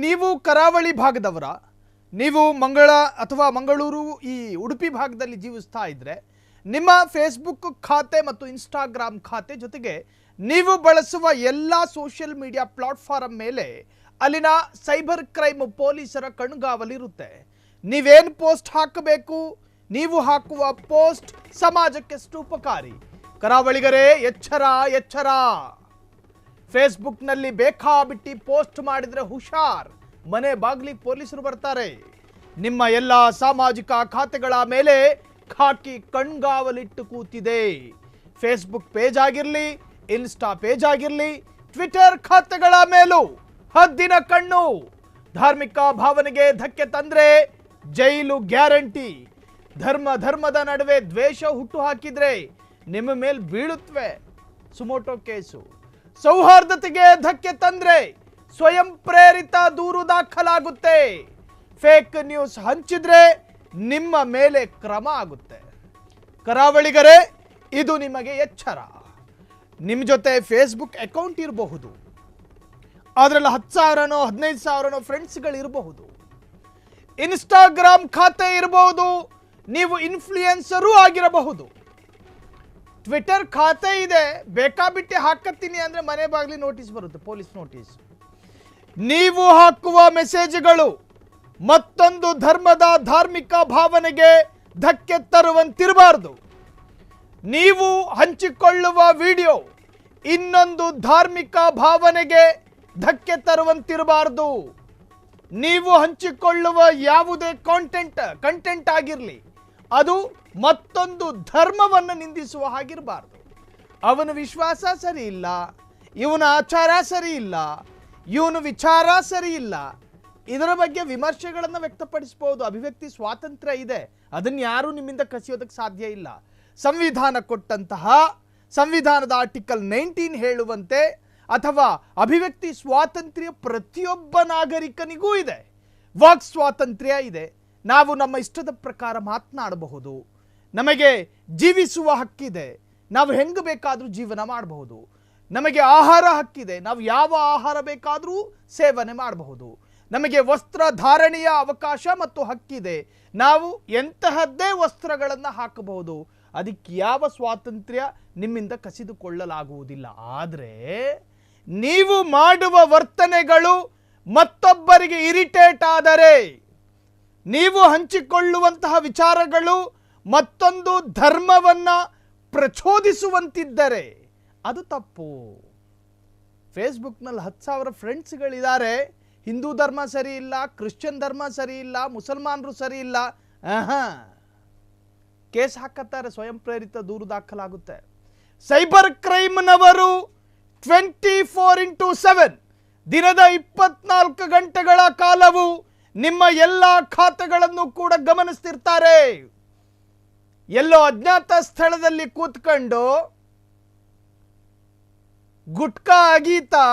ನೀವು ಕರಾವಳಿ ಭಾಗದವರ, ನೀವು ಮಂಗಳ ಅಥವಾ ಮಂಗಳೂರು ಈ ಉಡುಪಿ ಭಾಗದಲ್ಲಿ ಜೀವಿಸ್ತಾ ಇದ್ರೆ ನಿಮ್ಮ ಫೇಸ್ಬುಕ್ ಖಾತೆ ಮತ್ತು ಇನ್ಸ್ಟಾಗ್ರಾಮ್ ಖಾತೆ ಜೊತೆಗೆ ನೀವು ಬಳಸುವ ಎಲ್ಲ ಸೋಷಿಯಲ್ ಮೀಡಿಯಾ ಪ್ಲಾಟ್ಫಾರ್ಮ್ ಮೇಲೆ ಅಲ್ಲಿನ ಸೈಬರ್ ಕ್ರೈಮ್ ಪೊಲೀಸರ ಕಣ್ಗಾವಲಿರುತ್ತೆ. ನೀವೇನು ಪೋಸ್ಟ್ ಹಾಕಬೇಕು, ನೀವು ಹಾಕುವ ಪೋಸ್ಟ್ ಸಮಾಜಕ್ಕೆ ಎಷ್ಟು ಉಪಕಾರಿ. ಕರಾವಳಿಗರೇ ಎಚ್ಚರ ಎಚ್ಚರ. ಫೇಸ್ಬುಕ್ನಲ್ಲಿ ಬೇಕಾಬಿಟ್ಟಿ ಪೋಸ್ಟ್ ಮಾಡಿದರೆ ಹುಷಾರ್, ಮನೆ ಬಾಗಿಲಿಗೆ ಪೊಲೀಸರು ಬರ್ತಾರೆ. ನಿಮ್ಮ ಎಲ್ಲ ಸಾಮಾಜಿಕ ಖಾತೆಗಳ ಮೇಲೆ ಖಾಕಿ ಕಣ್ಗಾವಲಿಟ್ಟು ಕೂತಿದೆ. ಫೇಸ್ಬುಕ್ ಪೇಜ್ ಆಗಿರಲಿ, ಇನ್ಸ್ಟಾ ಪೇಜ್ ಆಗಿರಲಿ, ಟ್ವಿಟರ್ ಖಾತೆಗಳ ಮೇಲೂ ಹದ್ದಿನ ಕಣ್ಣು. ಧಾರ್ಮಿಕ ಭಾವನೆಗೆ ಧಕ್ಕೆ ತಂದ್ರೆ ಜೈಲು ಗ್ಯಾರಂಟಿ. ಧರ್ಮದ ನಡುವೆ ದ್ವೇಷ ಹುಟ್ಟು ಹಾಕಿದ್ರೆ ನಿಮ್ಮ ಮೇಲೆ ಬೀಳುತ್ತವೆ ಸುಮೋಟೋ ಕೇಸು. ಸೌಹಾರ್ದತೆಗೆ ಧಕ್ಕೆ ತಂದ್ರೆ ಸ್ವಯಂ ಪ್ರೇರಿತ ದೂರು ದಾಖಲಾಗುತ್ತೆ. ಫೇಕ್ ನ್ಯೂಸ್ ಹಂಚಿದ್ರೆ ನಿಮ್ಮ ಮೇಲೆ ಕ್ರಮ ಆಗುತ್ತೆ. ಕರಾವಳಿಗರೇ, ಇದು ನಿಮಗೆ ಎಚ್ಚರ. ನಿಮ್ಮ ಜೊತೆ ಫೇಸ್ಬುಕ್ ಅಕೌಂಟ್ ಇರಬಹುದು, ಅದರಲ್ಲಿ 10,000ನೋ 15,000ನೋ ಫ್ರೆಂಡ್ಸ್ಗಳು ಇರಬಹುದು. ಇನ್ಸ್ಟಾಗ್ರಾಮ್ ಖಾತೆ ಇರಬಹುದು, ನೀವು ಇನ್ಫ್ಲೂಯೆನ್ಸರೂ ಆಗಿರಬಹುದು. ಟ್ವಿಟರ್ ಖಾತೆ ಇದೆ, ಬೇಕಾಬಿಟ್ಟಿ ಹಾಕತ್ತೀನಿ ಅಂದರೆ ಮನೆ ಬಾಗಿಲಿ ನೋಟಿಸ್ ಬರುತ್ತೆ, ಪೊಲೀಸ್ ನೋಟಿಸ್. ನೀವು ಹಾಕುವ ಮೆಸೇಜ್ಗಳು ಮತ್ತೊಂದು ಧರ್ಮದ ಧಾರ್ಮಿಕ ಭಾವನೆಗೆ ಧಕ್ಕೆ ತರುವಂತಿರಬಾರ್ದು. ನೀವು ಹಂಚಿಕೊಳ್ಳುವ ವಿಡಿಯೋ ಇನ್ನೊಂದು ಧಾರ್ಮಿಕ ಭಾವನೆಗೆ ಧಕ್ಕೆ ತರುವಂತಿರಬಾರ್ದು. ನೀವು ಹಂಚಿಕೊಳ್ಳುವ ಯಾವುದೇ ಕಂಟೆಂಟ್ ಆಗಿರಲಿ, ಅದು ಮತ್ತೊಂದು ಧರ್ಮವನ್ನು ನಿಂದಿಸುವ ಹಾಗಿರಬಾರ್ದು. ಅವನ ವಿಶ್ವಾಸ ಸರಿ ಇಲ್ಲ, ಇವನ ಆಚಾರ ಸರಿ ಇಲ್ಲ, ಇವನು ವಿಚಾರ ಸರಿ ಇಲ್ಲ, ಇದರ ಬಗ್ಗೆ ವಿಮರ್ಶೆಗಳನ್ನು ವ್ಯಕ್ತಪಡಿಸಬಹುದು. ಅಭಿವ್ಯಕ್ತಿ ಸ್ವಾತಂತ್ರ್ಯ ಇದೆ, ಅದನ್ನು ಯಾರೂ ನಿಮ್ಮಿಂದ ಕಸಿಯೋದಕ್ಕೆ ಸಾಧ್ಯ ಇಲ್ಲ. ಸಂವಿಧಾನ ಕೊಟ್ಟಂತಹ ಸಂವಿಧಾನದ ಆರ್ಟಿಕಲ್ 19 ಹೇಳುವಂತೆ ಅಥವಾ ಅಭಿವ್ಯಕ್ತಿ ಸ್ವಾತಂತ್ರ್ಯ ಪ್ರತಿಯೊಬ್ಬ ನಾಗರಿಕನಿಗೂ ಇದೆ. ವಾಕ್ ಸ್ವಾತಂತ್ರ್ಯ ಇದೆ, ನಾವು ನಮ್ಮ ಇಷ್ಟದ ಪ್ರಕಾರ ಮಾತನಾಡಬಹುದು. ನಮಗೆ ಜೀವಿಸುವ ಹಕ್ಕಿದೆ, ನಾವು ಹೆಂಗೆ ಬೇಕಾದರೂ ಜೀವನ ಮಾಡಬಹುದು. ನಮಗೆ ಆಹಾರ ಹಕ್ಕಿದೆ, ನಾವು ಯಾವ ಆಹಾರ ಬೇಕಾದರೂ ಸೇವನೆ ಮಾಡಬಹುದು. ನಮಗೆ ವಸ್ತ್ರ ಧಾರಣೆಯ ಅವಕಾಶ ಮತ್ತು ಹಕ್ಕಿದೆ, ನಾವು ಎಂತಹದ್ದೇ ವಸ್ತ್ರಗಳನ್ನು ಹಾಕಬಹುದು. ಅದಕ್ಕೆ ಯಾವ ಸ್ವಾತಂತ್ರ್ಯ ನಿಮ್ಮಿಂದ ಕಸಿದುಕೊಳ್ಳಲಾಗುವುದಿಲ್ಲ. ಆದರೆ ನೀವು ಮಾಡುವ ವರ್ತನೆಗಳು ಮತ್ತೊಬ್ಬರಿಗೆ ಇರಿಟೇಟ್ ಆದರೆ, ನೀವು ಹಂಚಿಕೊಳ್ಳುವಂತಹ ವಿಚಾರಗಳು ಮತ್ತೊಂದು ಧರ್ಮವನ್ನು ಪ್ರಚೋದಿಸುವಂತಿದ್ದರೆ ಅದು ತಪ್ಪು. ಫೇಸ್ಬುಕ್ನಲ್ಲಿ 10,000 ಫ್ರೆಂಡ್ಸ್ಗಳಿದ್ದಾರೆ, ಹಿಂದೂ ಧರ್ಮ ಸರಿ ಇಲ್ಲ, ಕ್ರಿಶ್ಚಿಯನ್ ಧರ್ಮ ಸರಿ ಇಲ್ಲ, ಮುಸಲ್ಮಾನರು ಸರಿ ಇಲ್ಲ, ಕೇಸ್ ಹಾಕತ್ತಾರೆ, ಸ್ವಯಂ ಪ್ರೇರಿತ ದೂರು ದಾಖಲಾಗುತ್ತೆ. ಸೈಬರ್ ಕ್ರೈಮ್ನವರು 24x7 ದಿನದ 24 ಗಂಟೆಗಳ ಕಾಲವು ನಿಮ್ಮ ಎಲ್ಲ ಖಾತೆಗಳನ್ನು ಕೂಡ ಗಮನಿಸ್ತಿರ್ತಾರೆ. ಎಲ್ಲೋ ಅಜ್ಞಾತ ಸ್ಥಳದಲ್ಲಿ ಕೂತ್ಕೊಂಡು ಗುಟ್ಕಾ ಅಗೀತಾ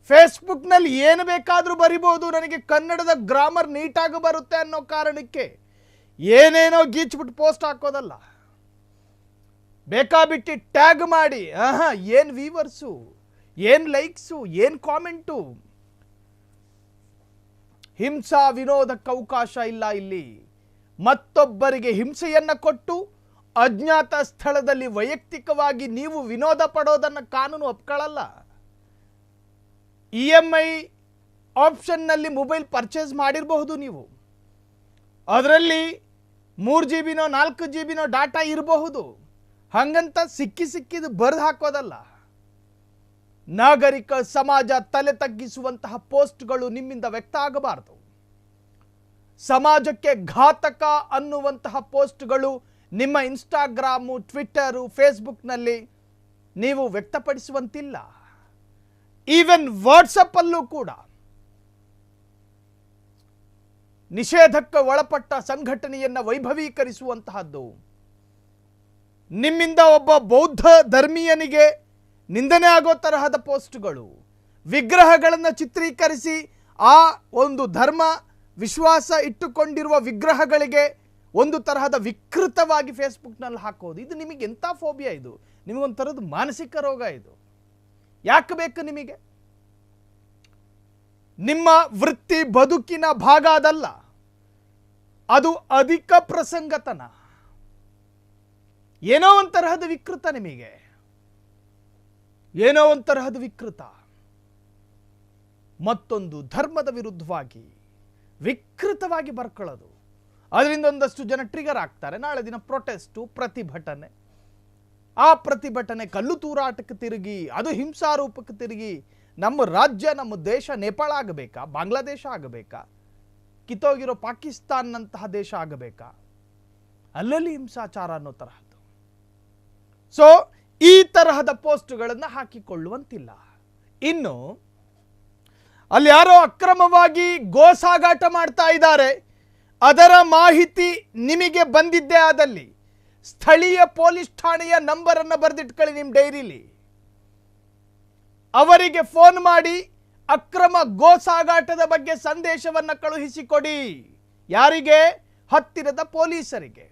ಫೇಸ್ಬುಕ್ನಲ್ಲಿ ಏನು ಬೇಕಾದರೂ ಬರಿಬೋದು, ನನಗೆ ಕನ್ನಡದ ಗ್ರಾಮರ್ ನೀಟಾಗಿ ಬರುತ್ತೆ ಅನ್ನೋ ಕಾರಣಕ್ಕೆ ಏನೇನೋ ಗೀಚ್ಬಿಟ್ಟು ಪೋಸ್ಟ್ ಹಾಕೋದಲ್ಲ, ಬೇಕಾಬಿಟ್ಟು ಟ್ಯಾಗ್ ಮಾಡಿ ಏನು ವ್ಯೂವರ್ಸು, ಏನು ಲೈಕ್ಸು, ಏನು ಕಾಮೆಂಟು. ಹಿಂಸಾ ವಿನೋದಕ್ಕೆ ಅವಕಾಶ ಇಲ್ಲ ಇಲ್ಲಿ. ಮತ್ತೊಬ್ಬರಿಗೆ ಹಿಂಸೆಯನ್ನು ಕೊಟ್ಟು ಅಜ್ಞಾತ ಸ್ಥಳದಲ್ಲಿ ವೈಯಕ್ತಿಕವಾಗಿ ನೀವು ವಿನೋದ ಪಡೋದನ್ನು ಕಾನೂನು ಒಪ್ಕೊಳ್ಳಲ್ಲ. EMI ಆಪ್ಷನ್ನಲ್ಲಿ ಮೊಬೈಲ್ ಪರ್ಚೇಸ್ ಮಾಡಿರಬಹುದು, ನೀವು ಅದರಲ್ಲಿ 3 GB-ನೋ 4 GB-ನೋ ಡಾಟಾ ಇರಬಹುದು. ಹಾಗಂತ ಸಿಕ್ಕಿದ್ದು ಬರೆದು ಹಾಕೋದಲ್ಲ. ನಾಗರಿಕ ಸಮಾಜ ತಲೆ ತಗ್ಗಿಸುವಂತಹ ಪೋಸ್ಟ್ಗಳು ನಿಮ್ಮಿಂದ ವ್ಯಕ್ತ ಆಗಬಾರದು. ಸಮಾಜಕ್ಕೆ ಘಾತಕ ಅನ್ನುವಂತಹ ಪೋಸ್ಟ್ಗಳು ನಿಮ್ಮ ಇನ್ಸ್ಟಾಗ್ರಾಮು, ಟ್ವಿಟ್ಟರು, ಫೇಸ್ಬುಕ್ನಲ್ಲಿ ನೀವು ವ್ಯಕ್ತಪಡಿಸುವಂತಿಲ್ಲ. ಈವನ್ ವಾಟ್ಸಪ್ಪಲ್ಲೂ ಕೂಡ ನಿಷೇಧಕ್ಕೆ ಒಳಪಟ್ಟ ಸಂಘಟನೆಯನ್ನು ವೈಭವೀಕರಿಸುವಂತಹದ್ದು, ನಿಮ್ಮಿಂದ ಒಬ್ಬ ಬೌದ್ಧ ಧರ್ಮೀಯನಿಗೆ ನಿಂದನೆ ಆಗೋ ತರಹದ ಪೋಸ್ಟ್ಗಳು, ವಿಗ್ರಹಗಳನ್ನು ಚಿತ್ರೀಕರಿಸಿ ಆ ಒಂದು ಧರ್ಮ ವಿಶ್ವಾಸ ಇಟ್ಟುಕೊಂಡಿರುವ ವಿಗ್ರಹಗಳಿಗೆ ಒಂದು ತರಹದ ವಿಕೃತವಾಗಿ ಫೇಸ್ಬುಕ್ನಲ್ಲಿ ಹಾಕೋದು, ಇದು ನಿಮಗೆ ಎಂಥ ಫೋಬಿಯಾ? ಇದು ನಿಮಗೊಂಥರದ್ದು ಮಾನಸಿಕ ರೋಗ. ಇದು ಯಾಕೆ ಬೇಕು ನಿಮಗೆ? ನಿಮ್ಮ ವೃತ್ತಿ ಬದುಕಿನ ಭಾಗ ಅದಲ್ಲ, ಅದು ಅಧಿಕ ಪ್ರಸಂಗತನ. ಏನೋ ಒಂತರಹದ ವಿಕೃತ, ನಿಮಗೆ ಏನೋ ಒಂತರಹದ ವಿಕೃತ. ಮತ್ತೊಂದು ಧರ್ಮದ ವಿರುದ್ಧವಾಗಿ ವಿಕೃತವಾಗಿ ಬರ್ಕೊಳ್ಳೋದು, ಅದರಿಂದ ಒಂದಷ್ಟು ಜನ ಟ್ರಿಗರ್ ಆಗ್ತಾರೆ. ನಾಳೆ ದಿನ ಪ್ರೊಟೆಸ್ಟು, ಪ್ರತಿಭಟನೆ, ಆ ಪ್ರತಿಭಟನೆ ಕಲ್ಲು ತೂರಾಟಕ್ಕೆ ತಿರುಗಿ ಅದು ಹಿಂಸಾರೂಪಕ್ಕೆ ತಿರುಗಿ ನಮ್ಮ ರಾಜ್ಯ, ನಮ್ಮ ದೇಶ ನೇಪಾಳ ಆಗಬೇಕಾ, ಬಾಂಗ್ಲಾದೇಶ ಆಗಬೇಕಾ, ಕಿತ್ತೋಗಿರೋ ಪಾಕಿಸ್ತಾನ್ನಂತಹ ದೇಶ ಆಗಬೇಕಾ? ಅಲ್ಲಲ್ಲಿ ಹಿಂಸಾಚಾರ ಅನ್ನೋ ತರಹದ್ದು. ಸೊ ಈ ತರಹದ ಪೋಸ್ಟ್ಗಳನ್ನು ಹಾಕಿಕೊಳ್ಳುವಂತಿಲ್ಲ. ಇನ್ನು ಅಲ್ಲಿ ಯಾರೋ ಅಕ್ರಮವಾಗಿ ಗೋ ಸಾಗಾಟ ಮಾಡ್ತಾ ಇದ್ದಾರೆ, ಅದರ ಮಾಹಿತಿ ನಿಮಗೆ ಬಂದಿದ್ದೇ ಆದಲ್ಲಿ ಸ್ಥಳೀಯ ಪೊಲೀಸ್ ಠಾಣೆಯ ನಂಬರನ್ನು ಬರೆದಿಟ್ಕೊಳ್ಳಿ ನಿಮ್ಮ ಡೈರಿಲಿ. ಅವರಿಗೆ ಫೋನ್ ಮಾಡಿ ಅಕ್ರಮ ಗೋ ಸಾಗಾಟದ ಬಗ್ಗೆ ಸಂದೇಶವನ್ನು ಕಳುಹಿಸಿಕೊಡಿ. ಯಾರಿಗೆ? ಹತ್ತಿರದ ಪೊಲೀಸರಿಗೆ.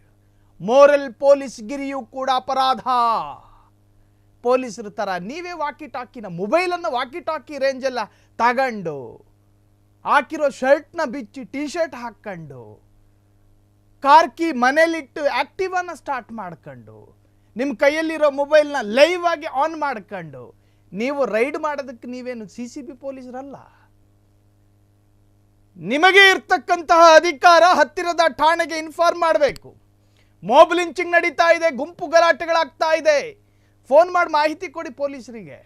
ಮೋರಲ್ ಪೊಲೀಸ್ ಗಿರಿಯೂ ಕೂಡ ಅಪರಾಧ. ಪೊಲೀಸರ ಥರ ನೀವೇ ವಾಕಿ ಟಾಕಿನ ಮೊಬೈಲನ್ನು ವಾಕಿ ಟಾಕಿ ರೇಂಜೆಲ್ಲ ತಗೊಂಡು, ಹಾಕಿರೋ ಶರ್ಟ್ನ ಬಿಚ್ಚಿ ಟೀ ಶರ್ಟ್ ಹಾಕ್ಕೊಂಡು, ಕಾರ್ಕಿ ಮನೇಲಿಟ್ಟು ಆಕ್ಟಿವನ್ನ ಸ್ಟಾರ್ಟ್ ಮಾಡ್ಕೊಂಡು, ನಿಮ್ಮ ಕೈಯಲ್ಲಿರೋ ಮೊಬೈಲ್ನ ಲೈವ್ ಆಗಿ ಆನ್ ಮಾಡ್ಕೊಂಡು ನೀವು ರೈಡ್ ಮಾಡೋದಕ್ಕೆ ನೀವೇನು CCB ಪೊಲೀಸರಲ್ಲ. ನಿಮಗೆ ಇರ್ತಕ್ಕಂತಹ ಅಧಿಕಾರ ಹತ್ತಿರದ ಠಾಣೆಗೆ ಇನ್ಫಾರ್ಮ್ ಮಾಡಬೇಕು. ಮಾಬ್ ಲಿಂಚಿಂಗ್ ನಡೀತಾ ಇದೆ, ಗುಂಪು ಗಲಾಟೆಗಳಾಗ್ತಾ ಇದೆ, ಫೋನ್ ಮಾಡಿ ಮಾಹಿತಿ ಕೊಡಿ ಪೊಲೀಸರಿಗೆ.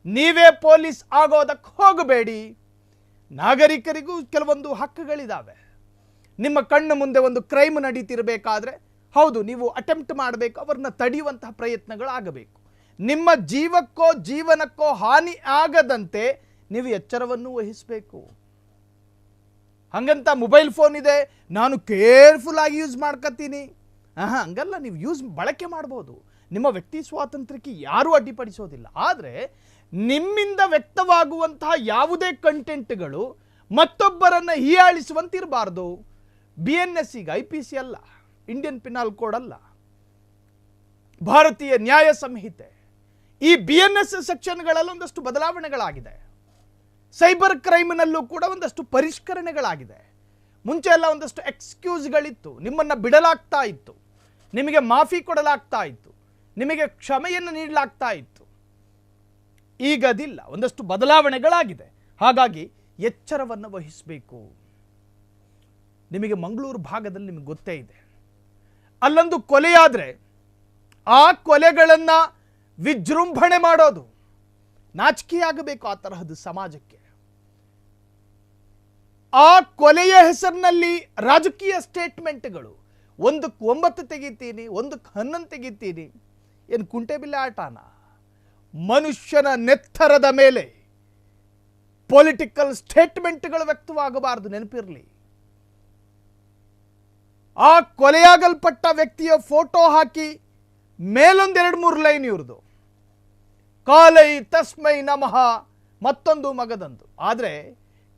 ನೀವೇ ಪೊಲೀಸ್ ಆಗೋದಕ್ಕೆ ಹೋಗಬೇಡಿ. ನಾಗರಿಕರಿಗೂ ಕೆಲವೊಂದು ಹಕ್ಕುಗಳಿದ್ದಾವೆ. ನಿಮ್ಮ ಕಣ್ಣು ಮುಂದೆ ಒಂದು ಕ್ರೈಮ್ ನಡೀತಿರಬೇಕಾದ್ರೆ ಹೌದು ನೀವು ಅಟೆಂಪ್ಟ್ ಮಾಡಬೇಕು, ಅವರನ್ನ ತಡೆಯುವಂತಹ ಪ್ರಯತ್ನಗಳು ಆಗಬೇಕು. ನಿಮ್ಮ ಜೀವಕ್ಕೋ ಜೀವನಕ್ಕೋ ಹಾನಿ ಆಗದಂತೆ ನೀವು ಎಚ್ಚರವನ್ನು ವಹಿಸಬೇಕು. ಹಂಗಂತ ಮೊಬೈಲ್ ಫೋನ್ ಇದೆ ನಾನು ಕೇರ್ಫುಲ್ ಆಗಿ ಯೂಸ್ ಮಾಡ್ಕೊತೀನಿ, ಹಂಗಲ್ಲ. ನೀವು ಬಳಕೆ ಮಾಡ್ಬೋದು, ನಿಮ್ಮ ವ್ಯಕ್ತಿ ಸ್ವಾತಂತ್ರ್ಯಕ್ಕೆ ಯಾರೂ ಅಡ್ಡಿಪಡಿಸೋದಿಲ್ಲ. ಆದರೆ ನಿಮ್ಮಿಂದ ವ್ಯಕ್ತವಾಗುವಂತಹ ಯಾವುದೇ ಕಂಟೆಂಟ್ಗಳು ಮತ್ತೊಬ್ಬರನ್ನು ಹೀಯಾಳಿಸುವಂತಿರಬಾರ್ದು. BNS ಈಗ IPC ಅಲ್ಲ, ಇಂಡಿಯನ್ ಪಿನಾಲ್ ಕೋಡ್ ಅಲ್ಲ, ಭಾರತೀಯ ನ್ಯಾಯ ಸಂಹಿತೆ. ಈ BNS ಸೆಕ್ಷನ್ಗಳಲ್ಲಿ ಒಂದಷ್ಟು ಬದಲಾವಣೆಗಳಾಗಿದೆ. ಸೈಬರ್ ಕ್ರೈಮ್ನಲ್ಲೂ ಕೂಡ ಒಂದಷ್ಟು ಪರಿಷ್ಕರಣೆಗಳಾಗಿದೆ. ಮುಂಚೆ ಎಲ್ಲ ಒಂದಷ್ಟು ಎಕ್ಸ್ಕ್ಯೂಸ್ಗಳಿತ್ತು, ನಿಮ್ಮನ್ನು ಬಿಡಲಾಗ್ತಾ ಇತ್ತು, ನಿಮಗೆ ಮಾಫಿ ಕೊಡಲಾಗ್ತಾ ಇತ್ತು, ನಿಮಗೆ ಕ್ಷಮೆಯನ್ನು ನೀಡಲಾಗ್ತಾ ಇತ್ತು. ಈಗ ಅದಿಲ್ಲ, ಒಂದಷ್ಟು ಬದಲಾವಣೆಗಳಾಗಿದೆ. ಹಾಗಾಗಿ ಎಚ್ಚರವನ್ನು ವಹಿಸಬೇಕು. ನಿಮಗೆ ಮಂಗಳೂರು ಭಾಗದಲ್ಲಿ ನಿಮಗೆ ಗೊತ್ತೇ ಇದೆ, ಅಲ್ಲೊಂದು ಕೊಲೆಯಾದರೆ ಆ ಕೊಲೆಗಳನ್ನು ವಿಜೃಂಭಣೆ ಮಾಡೋದು ನಾಚಿಕೆಯಾಗಬೇಕು ಆ ತರಹದ ಸಮಾಜಕ್ಕೆ. ಆ ಕೊಲೆಯ ಹೆಸರಿನಲ್ಲಿ ರಾಜಕೀಯ ಸ್ಟೇಟ್ಮೆಂಟ್ಗಳು, ಒಂದಕ್ಕೆ 9 ತೆಗಿತೀನಿ, ಒಂದಕ್ಕೆ 11 ತೆಗಿತೀನಿ, ಏನು ಕುಂಟೆಬಿಲ್ಲೆ ಆಟನ? ಮನುಷ್ಯನ ನೆತ್ತರದ ಮೇಲೆ ಪೊಲಿಟಿಕಲ್ ಸ್ಟೇಟ್ಮೆಂಟ್ಗಳು ವ್ಯಕ್ತವಾಗಬಾರದು, ನೆನಪಿರಲಿ. ಆ ಕೊಲೆಯಾಗಲ್ಪಟ್ಟ ವ್ಯಕ್ತಿಯ ಫೋಟೋ ಹಾಕಿ ಮೇಲೊಂದು 2-3 ಲೈನ್ ಇವ್ರದು, ಕಾಲೈ ತಸ್ಮೈ ನಮಃ, ಮತ್ತೊಂದು ಮಗದಂದು. ಆದರೆ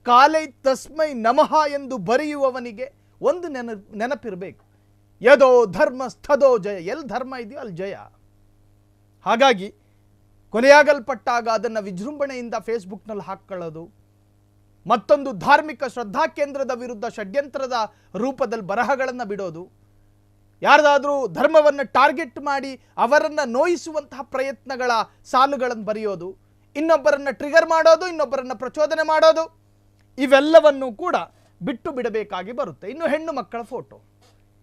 ಕಾಲೈ ತಸ್ಮೈ ನಮಃ ಎಂದು ಬರೆಯುವವನಿಗೆ ಒಂದು ನೆನಪಿರಬೇಕು, ಯದೋ ಧರ್ಮ ಸ್ಥದೋ ಜಯ. ಎಲ್ಲಿ ಧರ್ಮ ಇದೆಯೋ ಅಲ್ಲಿ ಜಯ. ಹಾಗಾಗಿ ಕೊಲೆಯಾಗಲ್ಪಟ್ಟಾಗ ಅದನ್ನು ವಿಜೃಂಭಣೆಯಿಂದ ಫೇಸ್ಬುಕ್ನಲ್ಲಿ ಹಾಕ್ಕೊಳ್ಳೋದು, ಮತ್ತೊಂದು ಧಾರ್ಮಿಕ ಶ್ರದ್ಧಾ ಕೇಂದ್ರದ ವಿರುದ್ಧ ಷಡ್ಯಂತ್ರದ ರೂಪದಲ್ಲಿ ಬರಹಗಳನ್ನು ಬಿಡೋದು, ಯಾರ್ದಾದ್ರೂ ಧರ್ಮವನ್ನು ಟಾರ್ಗೆಟ್ ಮಾಡಿ ಅವರನ್ನು ನೋಯಿಸುವಂತಹ ಪ್ರಯತ್ನಗಳ ಸಾಲುಗಳನ್ನು ಬರೆಯೋದು, ಇನ್ನೊಬ್ಬರನ್ನು ಟ್ರಿಗರ್ ಮಾಡೋದು, ಇನ್ನೊಬ್ಬರನ್ನು ಪ್ರಚೋದನೆ ಮಾಡೋದು, ಇವೆಲ್ಲವನ್ನು ಕೂಡ ಬಿಟ್ಟು ಬಿಡಬೇಕಾಗಿ ಬರುತ್ತೆ. ಇನ್ನು ಹೆಣ್ಣು ಮಕ್ಕಳ ಫೋಟೋ,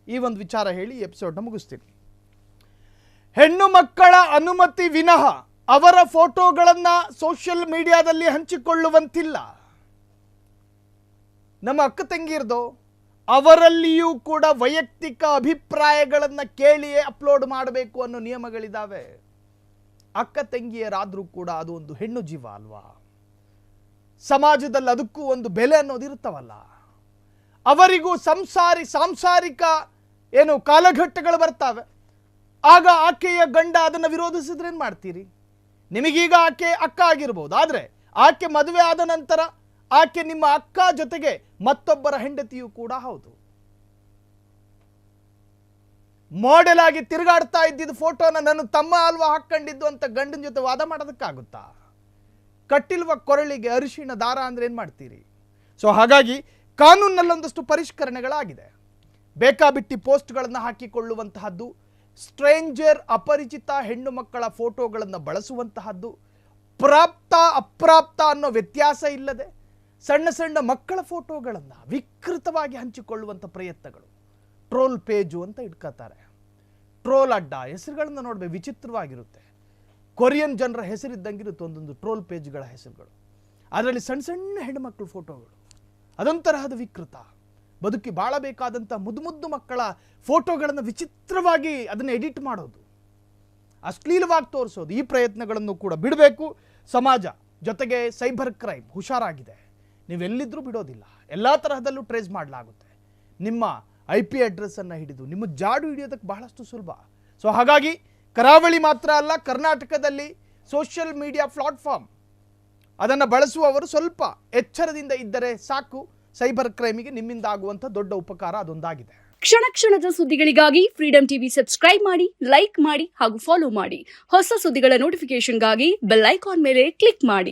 ಈ ಒಂದು ವಿಚಾರ ಹೇಳಿ ಎಪಿಸೋಡ್ನ ಮುಗಿಸ್ತೀನಿ. ಹೆಣ್ಣು ಮಕ್ಕಳ ಅನುಮತಿ ವಿನಃ ಅವರ ಫೋಟೋಗಳನ್ನು ಸೋಷಿಯಲ್ ಮೀಡಿಯಾದಲ್ಲಿ ಹಂಚಿಕೊಳ್ಳುವಂತಿಲ್ಲ. ನಮ್ಮ ಅಕ್ಕ ತಂಗಿರ್ದು ಅವರಲ್ಲಿಯೂ ಕೂಡ ವೈಯಕ್ತಿಕ ಅಭಿಪ್ರಾಯಗಳನ್ನು ಕೇಳಿಯೇ ಅಪ್ಲೋಡ್ ಮಾಡಬೇಕು ಅನ್ನೋ ನಿಯಮಗಳಿದ್ದಾವೆ. ಅಕ್ಕ ತಂಗಿಯರಾದರೂ ಕೂಡ ಅದು ಒಂದು ಹೆಣ್ಣು ಜೀವ ಅಲ್ವಾ? ಸಮಾಜದಲ್ಲಿ ಅದಕ್ಕೂ ಒಂದು ಬೆಲೆ ಅನ್ನೋದಿರುತ್ತವಲ್ಲ. ಅವರಿಗೂ ಸಾಂಸಾರಿಕ ಏನು ಕಾಲಘಟ್ಟಗಳು ಬರ್ತಾವೆ. ಆಗ ಆಕೆಯ ಗಂಡ ಅದನ್ನು ವಿರೋಧಿಸಿದ್ರೆ ಏನು ಮಾಡ್ತೀರಿ? ನಿಮಗೀಗ ಆಕೆ ಅಕ್ಕ ಆಗಿರ್ಬೋದು, ಆದರೆ ಆಕೆ ಮದುವೆ ಆದ ನಂತರ ಆಕೆ ನಿಮ್ಮ ಅಕ್ಕ ಜೊತೆಗೆ ಮತ್ತೊಬ್ಬರ ಹೆಂಡತಿಯೂ ಕೂಡ ಹೌದು. ಮಾಡೆಲ್ ಆಗಿ ತಿರುಗಾಡ್ತಾ ಇದ್ದಿದ್ದು ಫೋಟೋನ ನನ್ನ ತಮ್ಮ ಅಲ್ವಾ ಹಾಕೊಂಡಿದ್ದು ಅಂತ ಗಂಡನ ಜೊತೆ ವಾದ ಮಾಡೋದಕ್ಕಾಗುತ್ತಾ? ಕಟ್ಟಿಲ್ವ ಕೊರಳಿಗೆ ಅರಿಶಿಣ ದಾರ ಅಂದರೆ ಏನು ಮಾಡ್ತೀರಿ? ಸೊ ಹಾಗಾಗಿ ಕಾನೂನಿನಲ್ಲೊಂದಷ್ಟು ಪರಿಷ್ಕರಣೆಗಳಾಗಿದೆ. ಬೇಕಾಬಿಟ್ಟಿ ಪೋಸ್ಟ್ಗಳನ್ನು ಹಾಕಿಕೊಳ್ಳುವಂತಹದ್ದು, ಸ್ಟ್ರೇಂಜರ್ ಅಪರಿಚಿತ ಹೆಣ್ಣು ಮಕ್ಕಳ ಫೋಟೋಗಳನ್ನು ಬಳಸುವಂತಹದ್ದು, ಪ್ರಾಪ್ತ ಅಪ್ರಾಪ್ತ ಅನ್ನೋ ವ್ಯತ್ಯಾಸ ಇಲ್ಲದೆ ಸಣ್ಣ ಸಣ್ಣ ಮಕ್ಕಳ ಫೋಟೋಗಳನ್ನು ವಿಕೃತವಾಗಿ ಹಂಚಿಕೊಳ್ಳುವಂಥ ಪ್ರಯತ್ನಗಳು, ಟ್ರೋಲ್ ಪೇಜು ಅಂತ ಇಟ್ಕೋತಾರೆ. ಟ್ರೋಲ್ ಅಡ್ಡ ಹೆಸರುಗಳನ್ನು ನೋಡಬೇಕು, ವಿಚಿತ್ರವಾಗಿರುತ್ತೆ. ಕೊರಿಯನ್ ಜನರ ಹೆಸರಿದ್ದಂಗಿರುತ್ತೆ ಒಂದೊಂದು ಟ್ರೋಲ್ ಪೇಜ್ಗಳ ಹೆಸರುಗಳು. ಅದರಲ್ಲಿ ಸಣ್ಣ ಸಣ್ಣ ಹೆಣ್ಣುಮಕ್ಕಳ ಫೋಟೋಗಳು, ಅದೊಂತರಹದ ವಿಕೃತ. ಬದುಕಿ ಬಾಳಬೇಕಾದಂಥ ಮುದ್ದು ಮಕ್ಕಳ ಫೋಟೋಗಳನ್ನು ವಿಚಿತ್ರವಾಗಿ ಅದನ್ನು ಎಡಿಟ್ ಮಾಡೋದು, ಅಶ್ಲೀಲವಾಗಿ ತೋರಿಸೋದು, ಈ ಪ್ರಯತ್ನಗಳನ್ನು ಕೂಡ ಬಿಡಬೇಕು ಸಮಾಜ. ಜೊತೆಗೆ ಸೈಬರ್ ಕ್ರೈಮ್ ಹುಷಾರಾಗಿದೆ, ನೀವೆಲ್ಲಿದ್ದರೂ ಬಿಡೋದಿಲ್ಲ, ಎಲ್ಲ ತರಹದಲ್ಲೂ ಟ್ರೇಸ್ ಮಾಡಲಾಗುತ್ತೆ. ನಿಮ್ಮ IP ಅಡ್ರೆಸ್ಸನ್ನು ಹಿಡಿದು ನಿಮ್ಮ ಜಾಡು ಹಿಡಿಯೋದಕ್ಕೆ ಬಹಳಷ್ಟು ಸುಲಭ. ಸೊ ಹಾಗಾಗಿ ಕರಾವಳಿ ಮಾತ್ರ ಅಲ್ಲ, ಕರ್ನಾಟಕದಲ್ಲಿ ಸೋಷಿಯಲ್ ಮೀಡಿಯಾ ಪ್ಲಾಟ್ಫಾರ್ಮ್ ಅದನ್ನು ಬಳಸುವವರು ಸ್ವಲ್ಪ ಎಚ್ಚರದಿಂದ ಇದ್ದರೆ ಸಾಕು. ಸೈಬರ್ ಕ್ರೈಮಿಗೆ ನಿಮ್ಮಿಂದ ಆಗುವಂಥ ದೊಡ್ಡ ಉಪಕಾರ ಅದೊಂದಾಗಿದೆ. ಕ್ಷಣ ಕ್ಷಣದ ಸುದ್ದಿಗಳಿಗಾಗಿ ಫ್ರೀಡಂ ಟಿವಿ ಸಬ್ಸ್ಕ್ರೈಬ್ ಮಾಡಿ, ಲೈಕ್ ಮಾಡಿ ಹಾಗೂ ಫಾಲೋ ಮಾಡಿ. ಹೊಸ ಸುದ್ದಿಗಳ ನೋಟಿಫಿಕೇಶನ್ಗಾಗಿ ಬೆಲ್ ಐಕಾನ್ ಮೇಲೆ ಕ್ಲಿಕ್ ಮಾಡಿ.